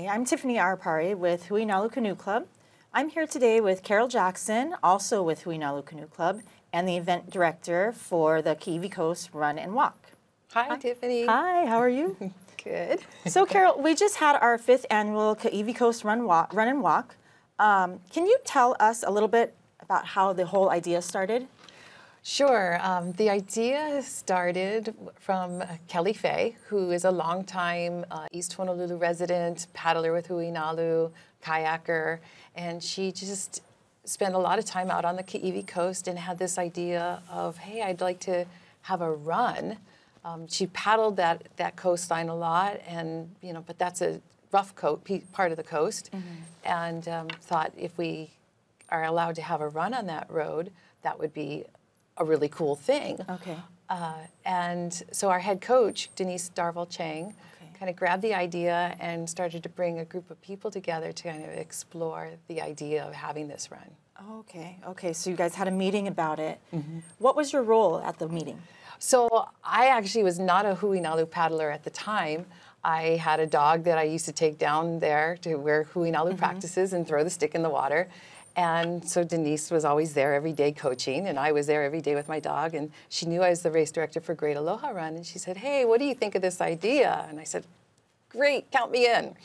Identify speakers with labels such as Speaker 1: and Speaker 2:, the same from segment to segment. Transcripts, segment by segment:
Speaker 1: Hi, I'm Tiffany Arapari with Hui Nalu Canoe Club. I'm here today with Carol Jaxon, also with Hui Nalu Canoe Club, and the event director for the Kaiwi Coast Run and Walk.
Speaker 2: Hi, Tiffany.
Speaker 1: Hi, how are you?
Speaker 2: Good.
Speaker 1: So, Carol, we just had our 5th annual Kaiwi Coast Run and Walk. Can you tell us a little bit about how the whole idea started?
Speaker 2: Sure. The idea started from Kelly Faye, who is a longtime East Honolulu resident, paddler with Hui Nalu, kayaker, and she just spent a lot of time out on the Kaiwi Coast and had this idea of, hey, I'd like to have a run. She paddled that coastline a lot, and but that's a rough part of the coast, and thought if we are allowed to have a run on that road, that would be a really cool thing.
Speaker 1: Okay.
Speaker 2: And so our head coach, Denise Darvall-Chang, kind of grabbed the idea and started to bring a group of people together to kind of explore the idea of having this run.
Speaker 1: Okay, so you guys had a meeting about it. What was your role at the meeting?
Speaker 2: So I actually was not a Hui Nalu paddler at the time. I had a dog that I used to take down there to where Hui Nalu practices and throw the stick in the water. And so Denise was always there every day coaching, and I was there every day with my dog, and she knew I was the race director for Great Aloha Run, and she said, hey, what do you think of this idea? And I said, great, count me in,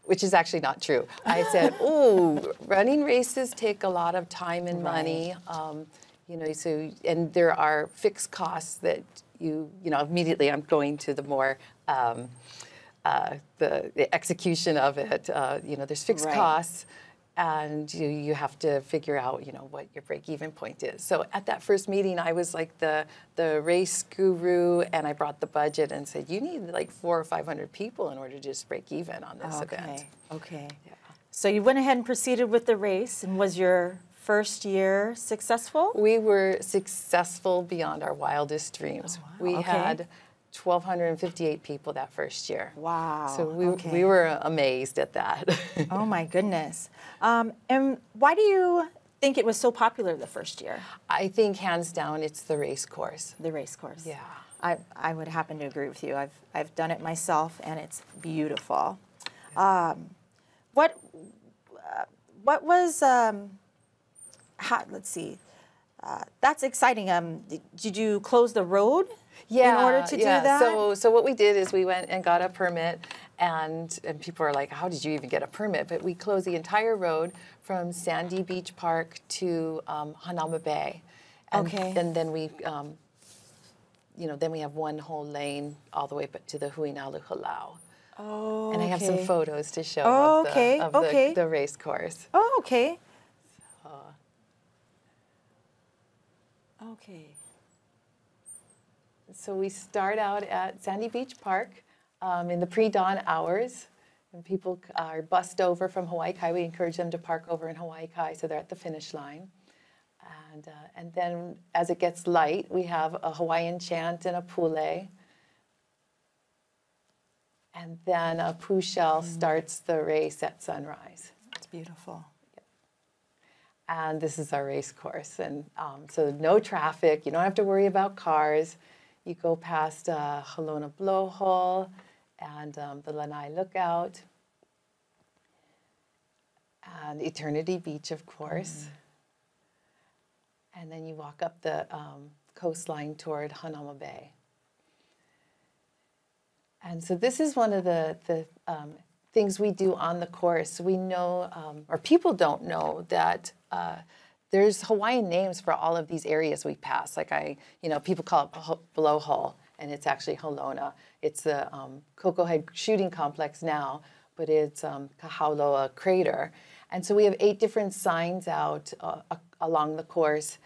Speaker 2: which is actually not true. I said, ooh, running races take a lot of time and money, so, and there are fixed costs that immediately I'm going to the more, the execution of it, there's fixed costs. And you have to figure out, what your break-even point is. So at that first meeting, I was like the race guru, and I brought the budget and said, you need like 400 or 500 people in order to just break even on this event.
Speaker 1: Okay.
Speaker 2: Yeah.
Speaker 1: So you went ahead and proceeded with the race, and was your first year successful?
Speaker 2: We were successful beyond our wildest dreams.
Speaker 1: Oh, wow.
Speaker 2: We had 1,258 people that first year.
Speaker 1: Wow.
Speaker 2: So we were amazed at that.
Speaker 1: Oh my goodness. And why do you think it was so popular the first year?
Speaker 2: I think hands down it's the race course.
Speaker 1: The race course.
Speaker 2: Yeah.
Speaker 1: I would happen to agree with you. I've done it myself, and it's beautiful. What was let's see. That's exciting. Did you close the road? In order to do that?
Speaker 2: So what we did is we went and got a permit, and people are like, how did you even get a permit? But we closed the entire road from Sandy Beach Park to Hanauma Bay. And then we, then we have one whole lane all the way to the Hui Nalu Halau.
Speaker 1: Oh,
Speaker 2: and I have some photos to show of the race course.
Speaker 1: Oh, okay. Okay.
Speaker 2: So we start out at Sandy Beach Park in the pre-dawn hours, and people are bussed over from Hawaii Kai. We encourage them to park over in Hawaii Kai, so they're at the finish line. And then as it gets light, we have a Hawaiian chant and a pule. And then a pushel starts the race at sunrise.
Speaker 1: That's beautiful.
Speaker 2: And this is our race course. And so no traffic, you don't have to worry about cars. You go past Halona Blowhole and the Lanai Lookout and Eternity Beach, of course. And then you walk up the coastline toward Hanauma Bay. And so this is one of the things we do on the course. We know, or people don't know, that there's Hawaiian names for all of these areas we pass. Like people call it Blowhole, and it's actually Halona. It's the Koko Head Shooting Complex now, but it's Kahauloa Crater. And so we have 8 different signs out along the course,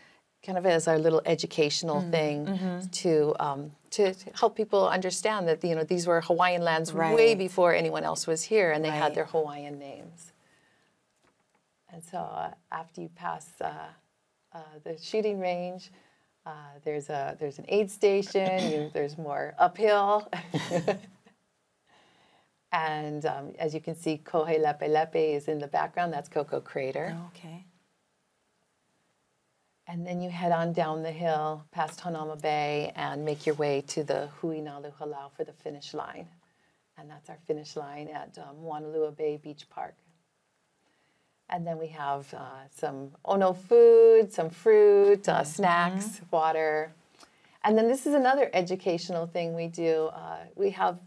Speaker 2: kind of as our little educational thing to help people understand that these were Hawaiian lands way before anyone else was here, and they had their Hawaiian names. And so after you pass the shooting range, there's an aid station. There's more uphill. And as you can see, Kohe Lepe Lepe is in the background. That's Koko Crater.
Speaker 1: Oh, okay.
Speaker 2: And then you head on down the hill past Hanauma Bay and make your way to the Hui Nalu Halau for the finish line. And that's our finish line at Maunalua Bay Beach Park. And then we have some Ono food, some fruit, snacks, water. And then this is another educational thing we do. We have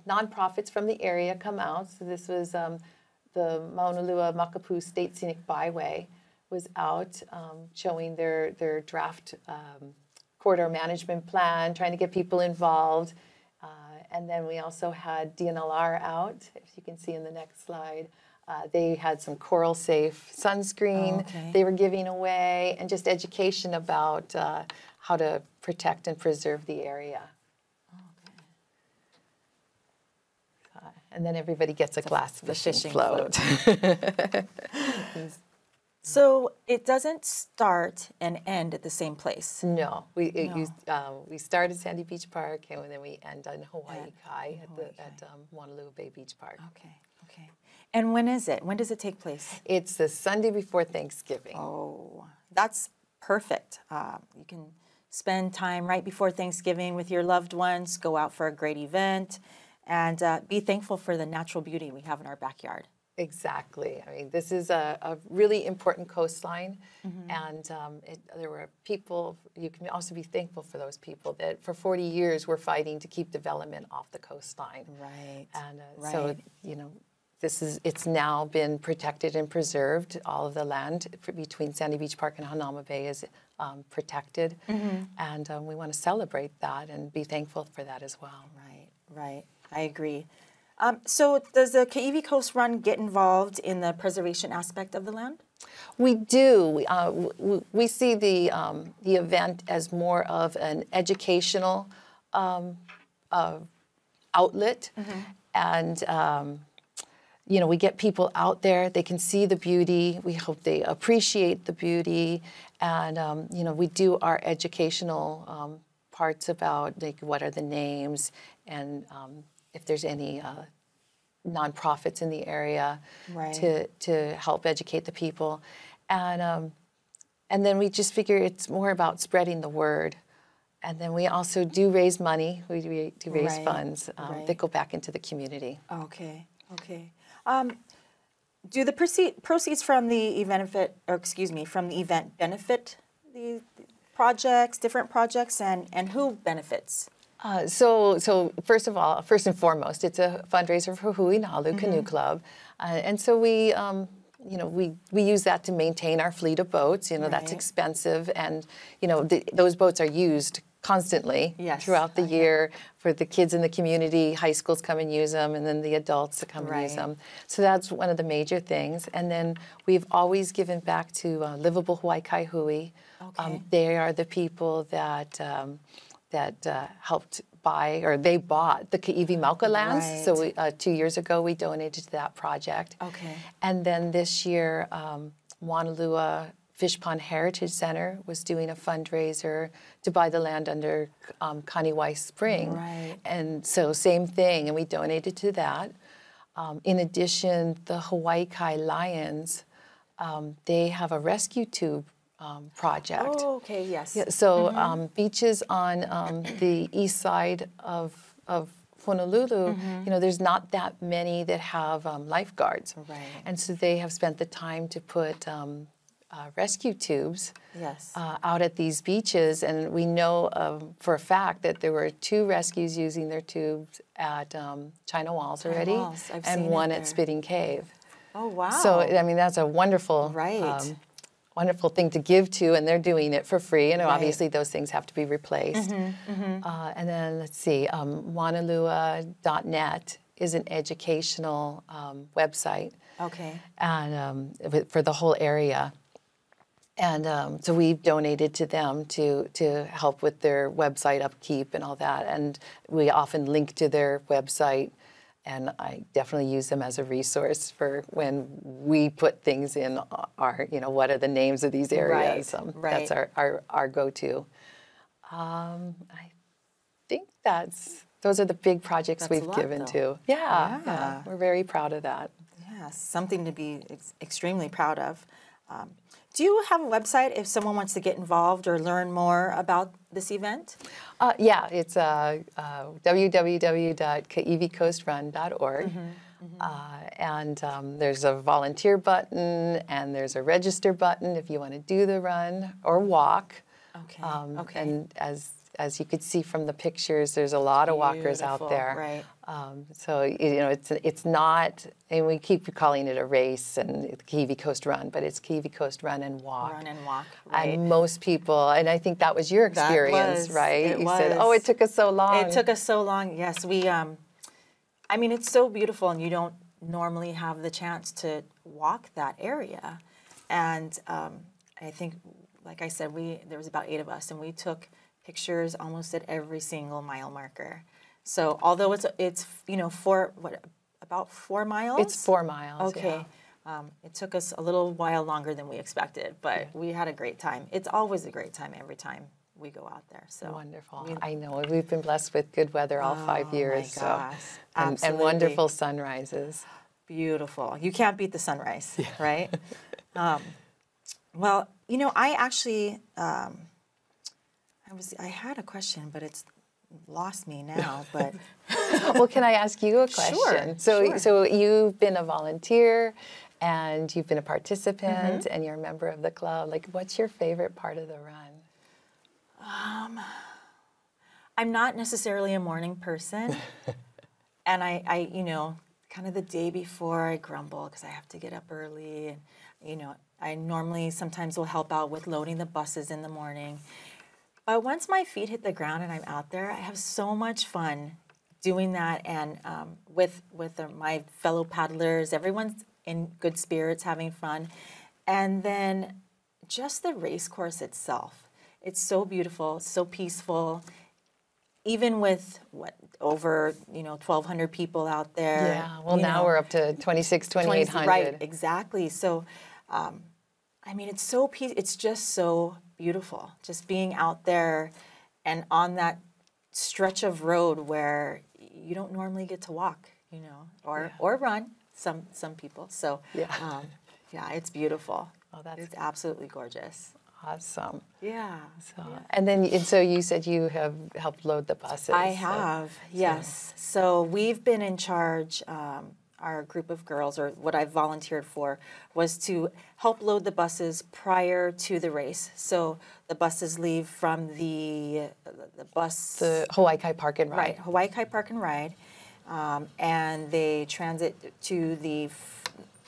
Speaker 2: nonprofits from the area come out. So this was the Maunalua Makapu State Scenic Byway was out showing their draft corridor management plan, trying to get people involved. And then we also had DNLR out, if you can see in the next slide. They had some coral safe sunscreen they were giving away, and just education about how to protect and preserve the area. And then everybody gets a glass fishing float.
Speaker 1: So it doesn't start and end at the same place?
Speaker 2: No, we start at Sandy Beach Park, and then we end on Hawaii Kai at Maunalua Bay Beach Park.
Speaker 1: Okay. And when is it? When does it take place?
Speaker 2: It's the Sunday before Thanksgiving.
Speaker 1: Oh, that's perfect. You can spend time right before Thanksgiving with your loved ones, go out for a great event, and be thankful for the natural beauty we have in our backyard.
Speaker 2: Exactly. I mean, this is a really important coastline, and there were people, you can also be thankful for those people that for 40 years were fighting to keep development off the coastline.
Speaker 1: Right.
Speaker 2: And so, it's now been protected and preserved. All of the land between Sandy Beach Park and Hanauma Bay is protected, and we want to celebrate that and be thankful for that as well.
Speaker 1: Right. I agree. So does the Kaiwi Coast Run get involved in the preservation aspect of the land?
Speaker 2: We do. We see the event as more of an educational outlet, and we get people out there. They can see the beauty. We hope they appreciate the beauty, and we do our educational parts about like what are the names, and if there's any nonprofits in the area to help educate the people, and then we just figure it's more about spreading the word, and then we also do raise money. We do raise funds that go back into the community.
Speaker 1: Okay. Do the proceeds from the event benefit the projects, different projects, and who benefits?
Speaker 2: So first and foremost, it's a fundraiser for Ōlelo Canoe Club, and so we use that to maintain our fleet of boats. That's expensive, and those boats are used constantly throughout the year for the kids in the community. High schools come and use them, and then the adults to come and use them. So that's one of the major things. And then we've always given back to Livable Hawaii Kai Hui. They are the people that helped buy, or they bought the Kaiwi Mauka lands. So 2 years ago, we donated to that project. And then this year, Maunalua Fish Pond Heritage Center was doing a fundraiser to buy the land under Kaniwai Spring. And so same thing, and we donated to that. In addition, the Hawaii Kai Lions, they have a rescue tube project. So beaches on the east side of Honolulu, there's not that many that have lifeguards. And so they have spent the time to put rescue tubes out at these beaches, and we know for a fact that there were 2 rescues using their tubes at China Walls already, and one at Spitting Cave.
Speaker 1: Oh, wow.
Speaker 2: So, I mean, that's a wonderful wonderful thing to give to, and they're doing it for free. And obviously those things have to be replaced. And then let's see, Maunalua.net is an educational website. And for the whole area. And so we've donated to them to help with their website upkeep and all that. And we often link to their website, and I definitely use them as a resource for when we put things in our, what are the names of these areas. That's our go-to. I think those are the big projects we've given to. Yeah, we're very proud of that.
Speaker 1: Yeah, something to be extremely proud of. Do you have a website if someone wants to get involved or learn more about this event?
Speaker 2: Yeah, it's www.kaiwicoastrun.org. And there's a volunteer button, and there's a register button if you want to do the run or walk.
Speaker 1: Okay.
Speaker 2: And as you could see from the pictures, there's a lot of walkers out there.
Speaker 1: Right.
Speaker 2: So it's not, and we keep calling it a race and Kaiwi Coast Run, but it's Kaiwi Coast Run and Walk.
Speaker 1: Run and walk. Right.
Speaker 2: And most people, and I think that was your experience, right? You said, "Oh, it took us so long."
Speaker 1: It took us so long. Yes, we. I mean, it's so beautiful, and you don't normally have the chance to walk that area. And I think, like I said, there was about 8 of us, and we took pictures almost at every single mile marker. So although it's about 4 miles?
Speaker 2: It's 4 miles.
Speaker 1: Okay.
Speaker 2: Yeah.
Speaker 1: It took us a little while longer than we expected, but we had a great time. It's always a great time every time we go out there. So
Speaker 2: wonderful. I know we've been blessed with good weather all 5 years.
Speaker 1: My gosh.
Speaker 2: And wonderful sunrises.
Speaker 1: Beautiful. You can't beat the sunrise, right? Well, I actually I had a question, but it's lost me now. But
Speaker 2: well, can I ask you a question?
Speaker 1: Sure.
Speaker 2: So you've been a volunteer, and you've been a participant, and you're a member of the club. Like, what's your favorite part of the run?
Speaker 1: I'm not necessarily a morning person, and I kind of the day before I grumble because I have to get up early, and I normally sometimes will help out with loading the buses in the morning. But once my feet hit the ground and I'm out there, I have so much fun doing that, and with my fellow paddlers, everyone's in good spirits, having fun, and then just the race course itself. It's so beautiful, so peaceful, even with over 1,200 people out there.
Speaker 2: Yeah. Well, now we're up to 2,800.
Speaker 1: Right. Exactly. So, I mean, it's so it's just so beautiful, just being out there and on that stretch of road where you don't normally get to walk, or run. Some people. So, it's beautiful.
Speaker 2: Oh,
Speaker 1: it's absolutely gorgeous.
Speaker 2: Awesome.
Speaker 1: Yeah.
Speaker 2: And so you said you have helped load the buses.
Speaker 1: I have, yes. So we've been in charge, our group of girls, or what I volunteered for, was to help load the buses prior to the race. So the buses leave from the
Speaker 2: Hawaii Kai Park and Ride.
Speaker 1: Right, Hawaii Kai Park and Ride. And they transit to the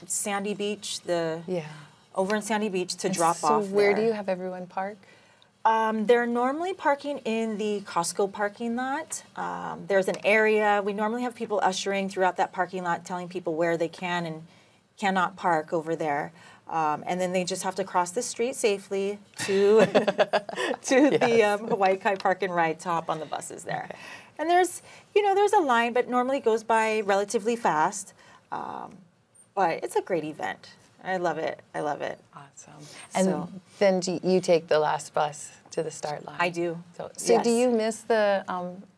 Speaker 1: Sandy Beach, over in Sandy Beach to drop off.
Speaker 2: So where do you have everyone park?
Speaker 1: They're normally parking in the Costco parking lot. There's an area. We normally have people ushering throughout that parking lot, telling people where they can and cannot park over there. And then they just have to cross the street safely to the Hawaii Kai Park and Ride to hop on the buses there. Okay. And there's a line, but normally it goes by relatively fast. But it's a great event. I love it.
Speaker 2: Awesome. And then do you take the last bus to the start line?
Speaker 1: I do.
Speaker 2: So yes. Do you miss the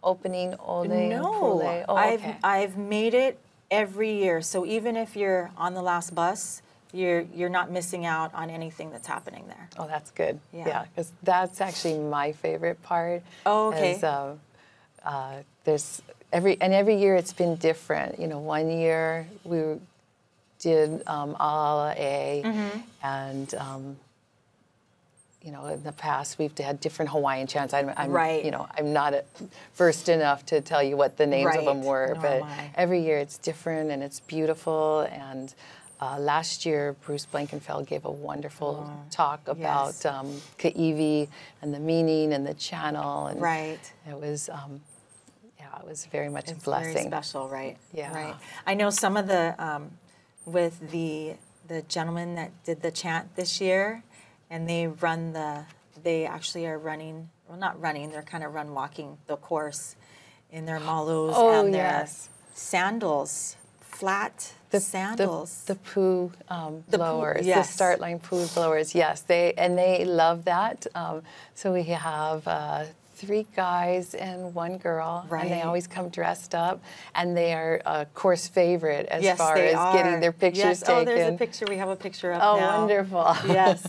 Speaker 2: opening ōle?
Speaker 1: No.
Speaker 2: Okay.
Speaker 1: I've made it every year. So even if you're on the last bus, you're not missing out on anything that's happening there.
Speaker 2: Oh, that's good. Yeah, because that's actually my favorite part.
Speaker 1: Oh, okay.
Speaker 2: There's every year it's been different. One year we did ala, and in the past we've had different Hawaiian chants. I'm not versed enough to tell you what the names of them were, but every year it's different and it's beautiful. And last year Bruce Blankenfeld gave a wonderful talk about Kaiwi and the meaning and the channel, and it was. It was very much a blessing. Very special, right? Yeah.
Speaker 1: Right. I know some of the with the gentleman that did the chant this year, and they actually are running, well, not running, they're kind of walking the course in their malos and their sandals, flat sandals.
Speaker 2: The poo blowers, the start line poo blowers, yes. They love that. So we have 3 guys and 1 girl,
Speaker 1: Right.
Speaker 2: and they always come dressed up, and they are a course favorite as
Speaker 1: Yes,
Speaker 2: far
Speaker 1: they
Speaker 2: as
Speaker 1: are.
Speaker 2: getting their pictures taken.
Speaker 1: Oh, there's a picture. We have a picture up
Speaker 2: Oh,
Speaker 1: now.
Speaker 2: wonderful.
Speaker 1: Yes,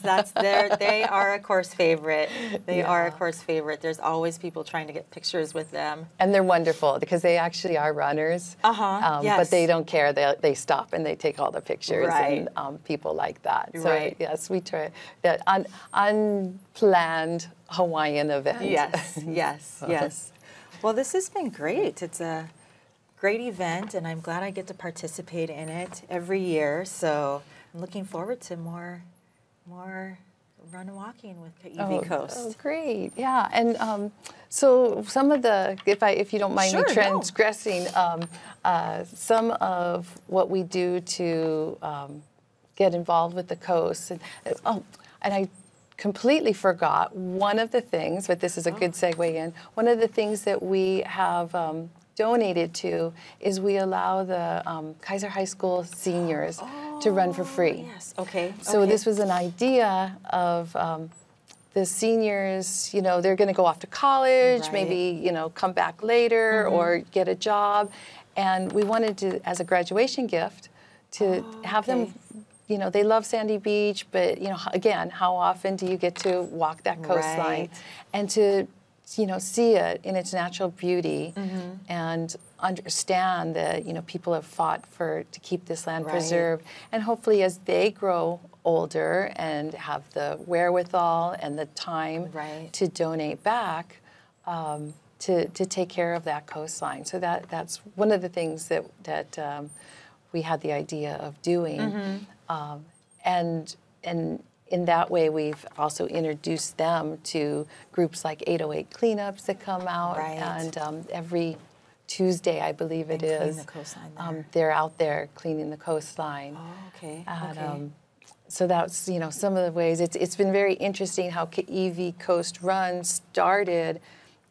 Speaker 1: they are a course favorite. They are a
Speaker 2: Yeah.
Speaker 1: course favorite. There's always people trying to get pictures with them.
Speaker 2: And they're wonderful because they actually are runners.
Speaker 1: Yes.
Speaker 2: But they don't care. They stop and they take all the pictures,
Speaker 1: Right.
Speaker 2: and people like that. So
Speaker 1: Right.
Speaker 2: yes, we try that unplanned Hawaiian event.
Speaker 1: Yes, yes, yes. Well, this has been great. It's a great event, and I'm glad I get to participate in it every year. So I'm looking forward to more run and walking with Kaiwi Coast.
Speaker 2: Oh, great! Yeah, and so some of the, if you don't mind
Speaker 1: Sure,
Speaker 2: me transgressing, some of what we do to get involved with the coast, and I completely forgot one of the things, but this is a good segue in. One of the things that we have donated to is we allow the Kaiser High School seniors to run for free.
Speaker 1: Yes. Okay.
Speaker 2: So this was an idea of the seniors, they're going to go off to college,
Speaker 1: Right.
Speaker 2: maybe, come back later or get a job. And we wanted to, as a graduation gift, to have them, they love Sandy Beach, but, again, how often do you get to walk that coastline?
Speaker 1: Right.
Speaker 2: And to, see it in its natural beauty and understand that, people have fought to keep this land
Speaker 1: Right.
Speaker 2: preserved. And hopefully as they grow older and have the wherewithal and the time
Speaker 1: Right.
Speaker 2: to donate back, to take care of that coastline. So that's one of the things that we had the idea of doing. And in that way, we've also introduced them to groups like 808 cleanups that come out.
Speaker 1: Right.
Speaker 2: And every Tuesday, I believe it
Speaker 1: clean
Speaker 2: is,
Speaker 1: the coastline there.
Speaker 2: they're out there cleaning the coastline.
Speaker 1: Oh, okay.
Speaker 2: And,
Speaker 1: Okay.
Speaker 2: so that's, some of the ways. It's been very interesting how Kaiwi Coast Run started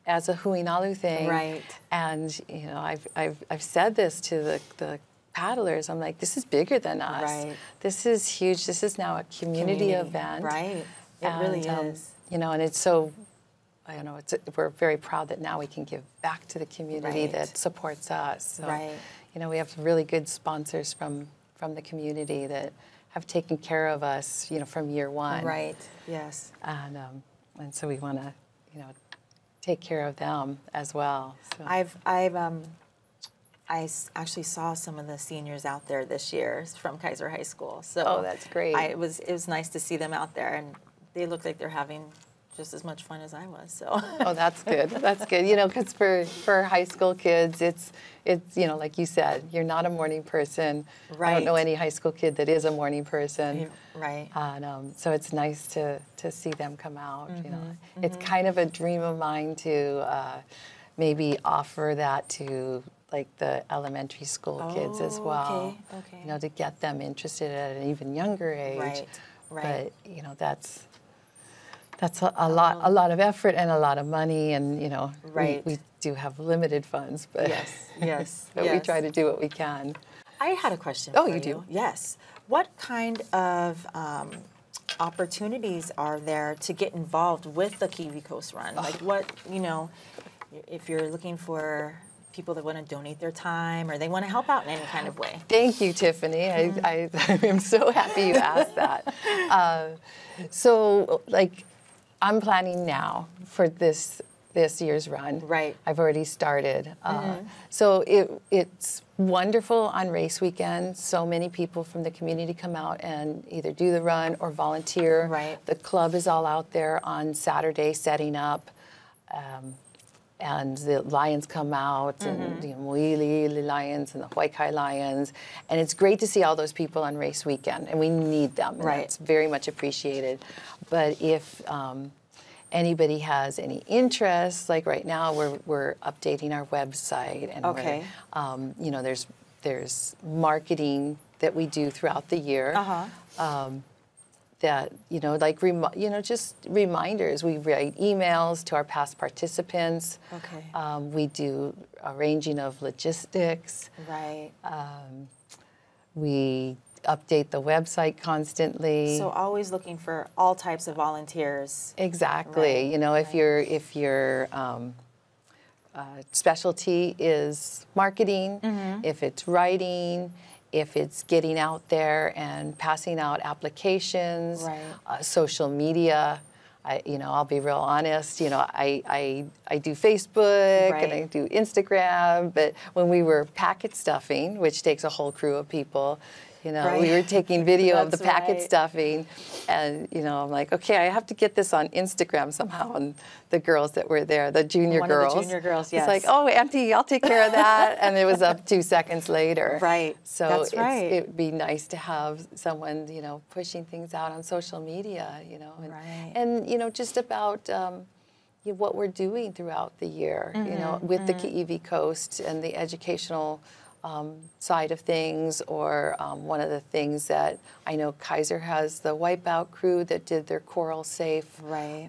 Speaker 2: as a Huinalu thing.
Speaker 1: Right.
Speaker 2: And, I've said this to the paddlers. I'm like, this is bigger than us.
Speaker 1: Right.
Speaker 2: This is huge. This is now a community event.
Speaker 1: Right. It really is.
Speaker 2: And it's so, we're very proud that now we can give back to the community
Speaker 1: Right.
Speaker 2: that supports us. So,
Speaker 1: Right.
Speaker 2: we have really good sponsors from the community that have taken care of us, from year one.
Speaker 1: Right. Yes.
Speaker 2: And so we want to, take care of them as well. So.
Speaker 1: I actually saw some of the seniors out there this year from Kaiser High School. So
Speaker 2: Oh, that's great.
Speaker 1: It was nice to see them out there, and they looked like they're having just as much fun as I was. So.
Speaker 2: Oh, that's good. That's good. Because for high school kids, it's like you said, you're not a morning person.
Speaker 1: Right.
Speaker 2: I don't know any high school kid that is a morning person.
Speaker 1: Right.
Speaker 2: And so it's nice to see them come out. It's kind of a dream of mine to maybe offer that to like the elementary school kids as well.
Speaker 1: Okay.
Speaker 2: To get them interested at an even younger age.
Speaker 1: Right. Right.
Speaker 2: But that's a lot of effort and a lot of money, and
Speaker 1: Right.
Speaker 2: we do have limited funds, but
Speaker 1: Yes.
Speaker 2: but we try to do what we can.
Speaker 1: I had a question.
Speaker 2: Oh,
Speaker 1: for
Speaker 2: you do?
Speaker 1: Yes. What kind of opportunities are there to get involved with the Kaiwi Coast Run? Like what, if you're looking for people that want to donate their time or they want to help out in any kind of way?
Speaker 2: Thank you, Tiffany. I am so happy you asked that. So, I'm planning now for this year's run.
Speaker 1: Right.
Speaker 2: I've already started. So it's wonderful on race weekend. So many people from the community come out and either do the run or volunteer.
Speaker 1: Right.
Speaker 2: The club is all out there on Saturday setting up. And the lions come out, and the Moili Lions and the Hawaii Kai Lions. And it's great to see all those people on race weekend, and we need them. And
Speaker 1: Right.
Speaker 2: It's very much appreciated. But if anybody has any interest, like right now we're updating our website, and
Speaker 1: Okay.
Speaker 2: there's marketing that we do throughout the year. That just reminders. We write emails to our past participants.
Speaker 1: Okay.
Speaker 2: We do arranging of logistics.
Speaker 1: Right.
Speaker 2: We update the website constantly.
Speaker 1: So always looking for all types of volunteers.
Speaker 2: Exactly.
Speaker 1: Right,
Speaker 2: You know, if your specialty is marketing, if it's writing, if it's getting out there and passing out applications, social media. I'll be real honest. I do Facebook and I do Instagram. But when we were packet stuffing, which takes a whole crew of people, we were taking video of the packet stuffing, and I'm like, okay, I have to get this on Instagram somehow. And the girls that were there, the junior girls,
Speaker 1: yes.
Speaker 2: It's like, oh, Auntie, I'll take care of that, and it was up 2 seconds later.
Speaker 1: Right.
Speaker 2: So it would be nice to have someone, pushing things out on social media, and just about what we're doing throughout the year, with the Kaiwi Coast and the educational side of things, or one of the things that I know Kaiser has, the Wipeout crew that did their Coral Safe.
Speaker 1: Right.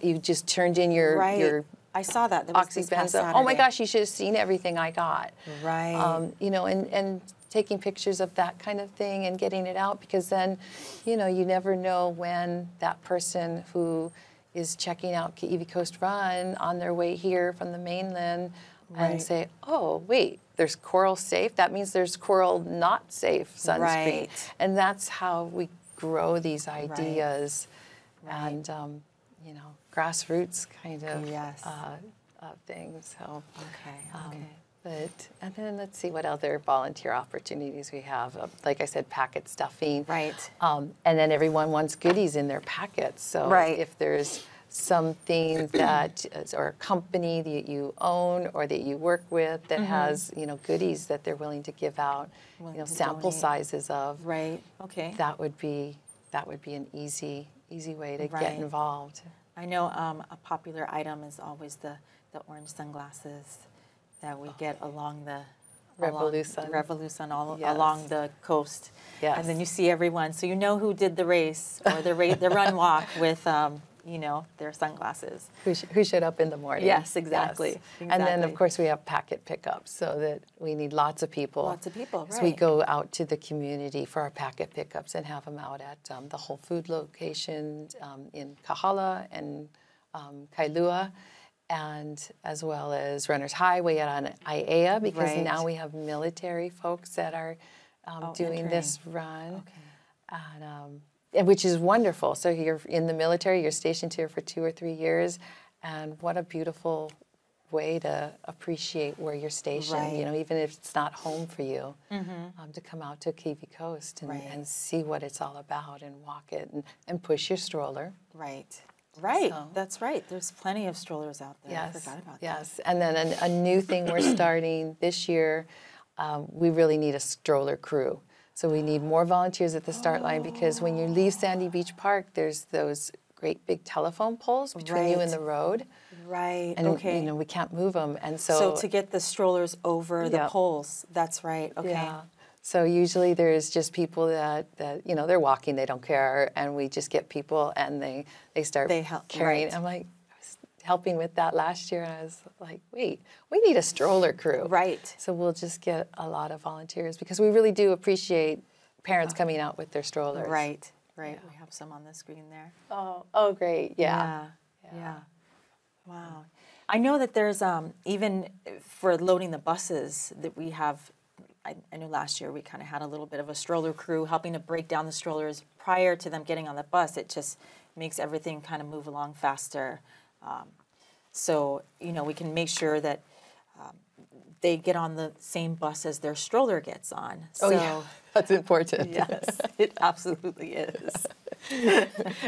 Speaker 2: You just turned in your
Speaker 1: I saw that. That was this past Saturday.
Speaker 2: Oh my gosh, you should have seen everything I got.
Speaker 1: Right.
Speaker 2: And taking pictures of that kind of thing and getting it out, because then, you never know when that person who is checking out Kaiwi Coast Run on their way here from the mainland and say, oh, wait, there's Coral Safe? That means there's Coral Not Safe sunscreen.
Speaker 1: Right.
Speaker 2: And that's how we grow these ideas and, grassroots kind of things. So, and then let's see what other volunteer opportunities we have. Like I said, packet stuffing.
Speaker 1: Right.
Speaker 2: And then everyone wants goodies in their packets. So if there's something that, or a company that you own or that you work with that has, goodies that they're willing to give out, sample sizes of.
Speaker 1: Right. Okay.
Speaker 2: That would be an easy way to get involved.
Speaker 1: I know a popular item is always the orange sunglasses that we get along the Revolution along the coast.
Speaker 2: Yes.
Speaker 1: And then you see everyone, so you know who did the race or the run walk with their sunglasses.
Speaker 2: Who showed up in the morning.
Speaker 1: Yes, exactly.
Speaker 2: And then, of course, we have packet pickups, so that we need lots of people.
Speaker 1: Lots of people, right.
Speaker 2: So we go out to the community for our packet pickups and have them out at the Whole Food location in Kahala and Kailua, and as well as Runners Highway on Aiea, because now we have military folks that are doing this run. Okay. And which is wonderful. So you're in the military, you're stationed here for 2 or 3 years, and what a beautiful way to appreciate where you're stationed, even if it's not home for you, to come out to Kaiwi Coast and see what it's all about and walk it and push your stroller.
Speaker 1: Right. Right, so, that's right. There's plenty of strollers out there.
Speaker 2: Yes,
Speaker 1: I forgot about that.
Speaker 2: Yes, and then a new thing we're starting this year, we really need a stroller crew. So we need more volunteers at the start line, because when you leave Sandy Beach Park, there's those great big telephone poles between you and the road.
Speaker 1: Right,
Speaker 2: and we can't move them. And so
Speaker 1: to get the strollers over the poles, that's right, okay.
Speaker 2: Yeah. So usually there's just people that they're walking, they don't care, and we just get people and they start carrying.
Speaker 1: Right.
Speaker 2: I'm like, I was helping with that last year, and I was like, wait, we need a stroller crew.
Speaker 1: Right.
Speaker 2: So we'll just get a lot of volunteers, because we really do appreciate parents coming out with their strollers.
Speaker 1: Right, right. Yeah. We have some on the screen there.
Speaker 2: Oh, great, yeah.
Speaker 1: Wow. I know that there's, even for loading the buses that we have, I know last year we kind of had a little bit of a stroller crew helping to break down the strollers prior to them getting on the bus. It just makes everything kind of move along faster. So, we can make sure that they get on the same bus as their stroller gets on. So,
Speaker 2: that's important.
Speaker 1: Yes, it absolutely is.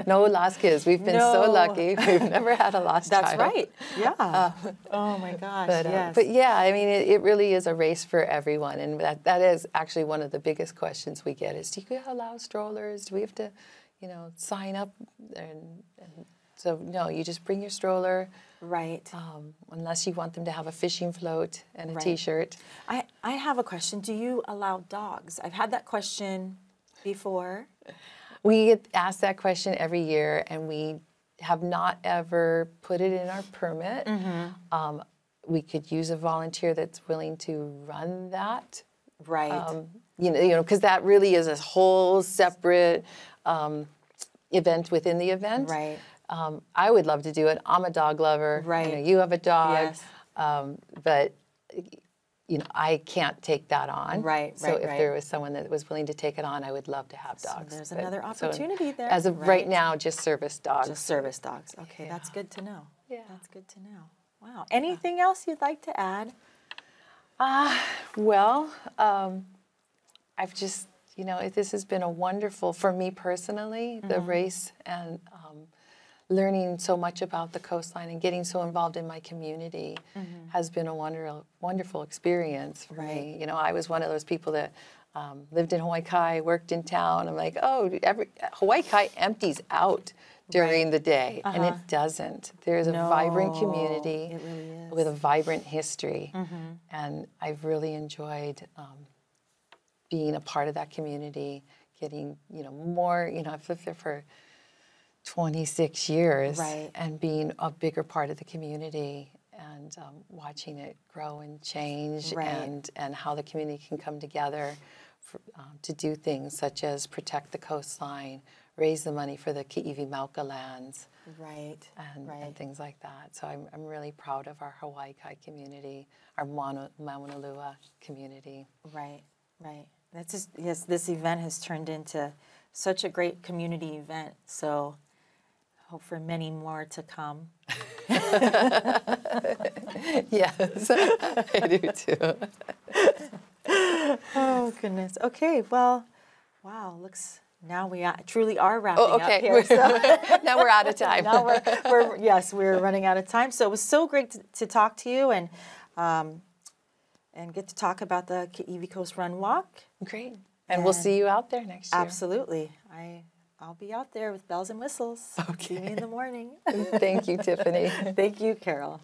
Speaker 2: No lost kids. We've been so lucky. We've never had a lost child.
Speaker 1: That's right. Yeah. Oh my gosh.
Speaker 2: But yeah, I mean, it really is a race for everyone, and that is actually one of the biggest questions we get: is do you allow strollers? Do we have to, sign up? And so no, you just bring your stroller.
Speaker 1: Right.
Speaker 2: Unless you want them to have a fishing float and a T-shirt.
Speaker 1: I have a question. Do you allow dogs? I've had that question before.
Speaker 2: We get asked that question every year, and we have not ever put it in our permit. We could use a volunteer that's willing to run that.
Speaker 1: Right.
Speaker 2: because that really is a whole separate event within the event.
Speaker 1: Right.
Speaker 2: I would love to do it. I'm a dog lover.
Speaker 1: Right.
Speaker 2: You have a dog.
Speaker 1: Yes.
Speaker 2: But I can't take that on.
Speaker 1: Right,
Speaker 2: So
Speaker 1: right,
Speaker 2: if
Speaker 1: right.
Speaker 2: there was someone that was willing to take it on, I would love to have dogs.
Speaker 1: So there's another opportunity there.
Speaker 2: As of right now, just service dogs.
Speaker 1: Just service dogs. Okay, that's good to know.
Speaker 2: Yeah.
Speaker 1: That's good to know. Wow. Anything else you'd like to add?
Speaker 2: Well, I've just, this has been a wonderful, for me personally, the race and learning so much about the coastline and getting so involved in my community has been a wonderful experience for me. I was one of those people that lived in Hawaii Kai, worked in town. I'm like, oh, Hawaii Kai empties out during the day, and it doesn't. There's a vibrant community with a vibrant history, and I've really enjoyed being a part of that community, getting, more, I've lived there for 26 years and being a bigger part of the community and watching it grow and change and how the community can come together to do things such as protect the coastline, raise the money for the Kaiwi Mauka lands, and things like that. So I'm really proud of our Hawaii Kai community, our Maunalua community.
Speaker 1: Right. That's just, yes, this event has turned into such a great community event. So hope for many more to come.
Speaker 2: Yes, I do too.
Speaker 1: Oh, goodness. Okay, well, wow, now we truly are wrapping up here. So.
Speaker 2: Now we're out of time.
Speaker 1: Now we're running out of time. So it was so great to talk to you and get to talk about the Kaiwi Coast Run Walk.
Speaker 2: Great. And we'll see you out there next year.
Speaker 1: Absolutely. I'll be out there with bells and whistles.
Speaker 2: Okay.
Speaker 1: See me in the morning.
Speaker 2: Thank you, Tiffany.
Speaker 1: Thank you, Carol.